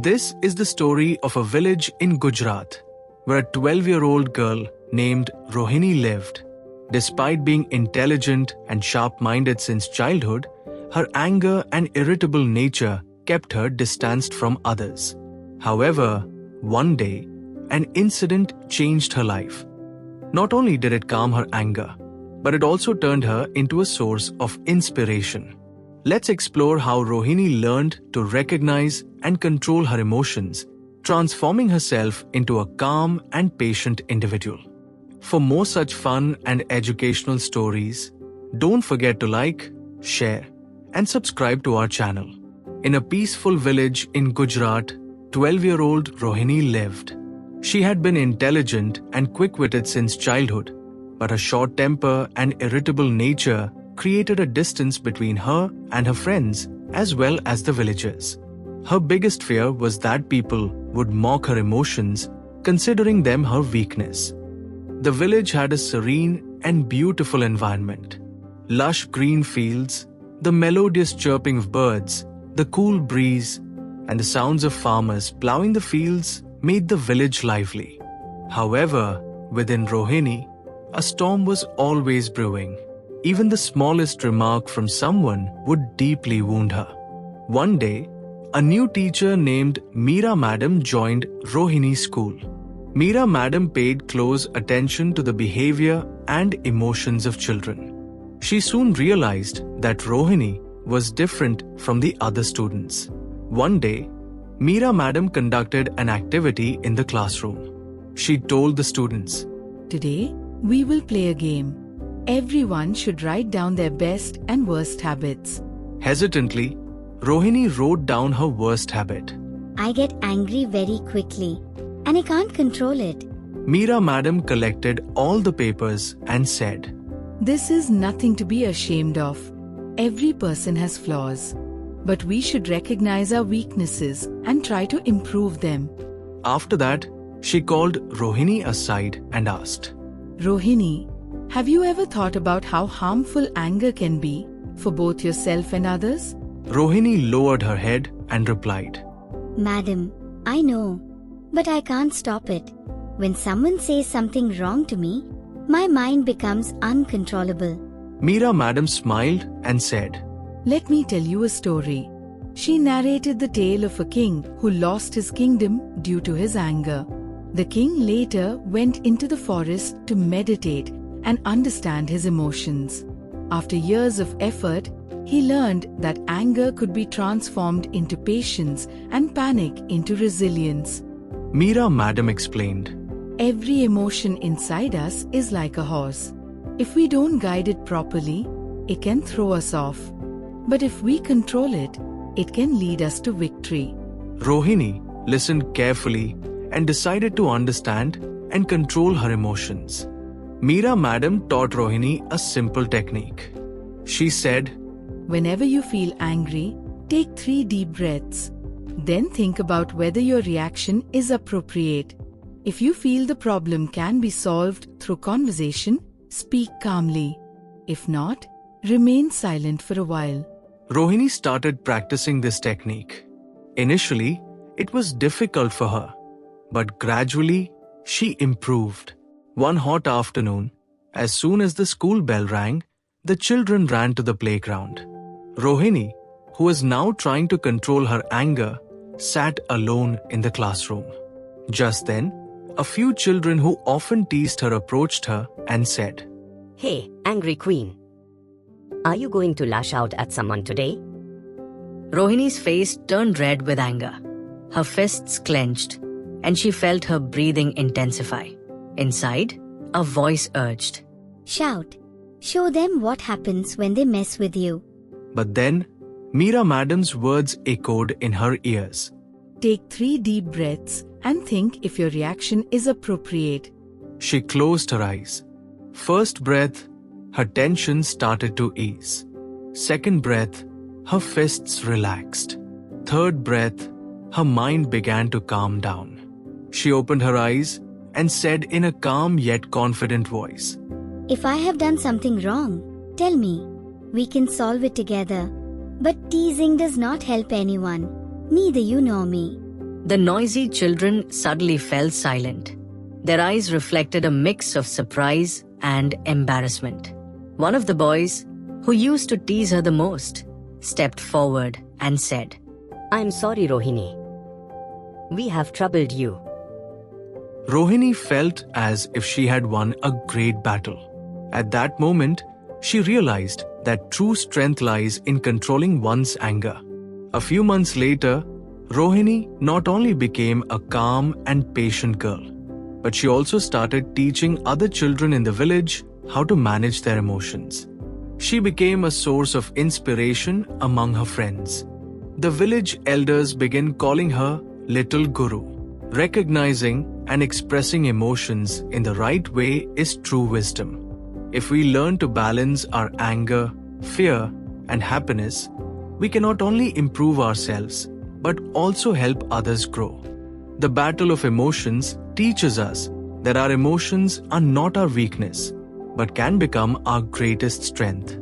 This is the story of a village in Gujarat where a 12-year-old girl named Rohini lived. Despite being intelligent and sharp-minded since childhood, her anger and irritable nature kept her distanced from others. However, one day, an incident changed her life. Not only did it calm her anger, but it also turned her into a source of inspiration. Let's explore how Rohini learned to recognize and control her emotions, transforming herself into a calm and patient individual. For more such fun and educational stories, don't forget to like, share, and subscribe to our channel. In a peaceful village in Gujarat, 12-year-old Rohini lived. She had been intelligent and quick-witted since childhood, but her short temper and irritable nature created a distance between her and her friends as well as the villagers. Her biggest fear was that people would mock her emotions, considering them her weakness. The village had a serene and beautiful environment. Lush green fields, the melodious chirping of birds, the cool breeze, and the sounds of farmers plowing the fields made the village lively. However, within Rohini, a storm was always brewing. Even the smallest remark from someone would deeply wound her. One day, a new teacher named Meera Madam joined Rohini's school. Meera Madam paid close attention to the behavior and emotions of children. She soon realized that Rohini was different from the other students. One day, Meera Madam conducted an activity in the classroom. She told the students, "Today, we will play a game. Everyone should write down their best and worst habits." Hesitantly, Rohini wrote down her worst habit. I get angry very quickly, and I can't control it. Meera Madam collected all the papers and said, "This is nothing to be ashamed of. Every person has flaws. But we should recognize our weaknesses and try to improve them." After that, she called Rohini aside and asked, "Rohini, have you ever thought about how harmful anger can be for both yourself and others?" Rohini lowered her head and replied, Madam, I know, but I can't stop it. When someone says something wrong to me, my mind becomes uncontrollable. Meera Madam smiled and said, "Let me tell you a story." She narrated the tale of a king who lost his kingdom due to his anger. The king later went into the forest to meditate and understand his emotions. After years of effort, he learned that anger could be transformed into patience and panic into resilience. Meera Madam explained, Every emotion inside us is like a horse. If we don't guide it properly, it can throw us off. But if we control it, it can lead us to victory. Rohini listened carefully and decided to understand and control her emotions. Meera Madam taught Rohini a simple technique. She said, Whenever you feel angry, take 3 deep breaths. Then think about whether your reaction is appropriate. If you feel the problem can be solved through conversation, speak calmly. If not, remain silent for a while. Rohini started practicing this technique. Initially, it was difficult for her, but gradually, she improved. One hot afternoon, as soon as the school bell rang, the children ran to the playground. Rohini, who was now trying to control her anger, sat alone in the classroom. Just then, a few children who often teased her approached her and said, "Hey, angry queen. Are you going to lash out at someone today?" Rohini's face turned red with anger. Her fists clenched, and she felt her breathing intensify. Inside, a voice urged, Shout. Show them what happens when they mess with you. But then, Meera Madam's words echoed in her ears. Take 3 deep breaths and think if your reaction is appropriate. She closed her eyes. First breath, her tension started to ease. Second breath, her fists relaxed. Third breath, her mind began to calm down. She opened her eyes and said in a calm yet confident voice, If I have done something wrong, tell me. We can solve it together. But teasing does not help anyone. Neither you nor me. The noisy children suddenly fell silent. Their eyes reflected a mix of surprise and embarrassment. One of the boys, who used to tease her the most, stepped forward and said, I'm sorry, Rohini. We have troubled you. Rohini felt as if she had won a great battle. At that moment, she realized that true strength lies in controlling one's anger. A few months later, Rohini not only became a calm and patient girl, but she also started teaching other children in the village how to manage their emotions. She became a source of inspiration among her friends. The village elders began calling her Little Guru. Recognizing and expressing emotions in the right way is true wisdom. If we learn to balance our anger, fear, and happiness, we can not only improve ourselves, but also help others grow. The battle of emotions teaches us that our emotions are not our weakness, but can become our greatest strength.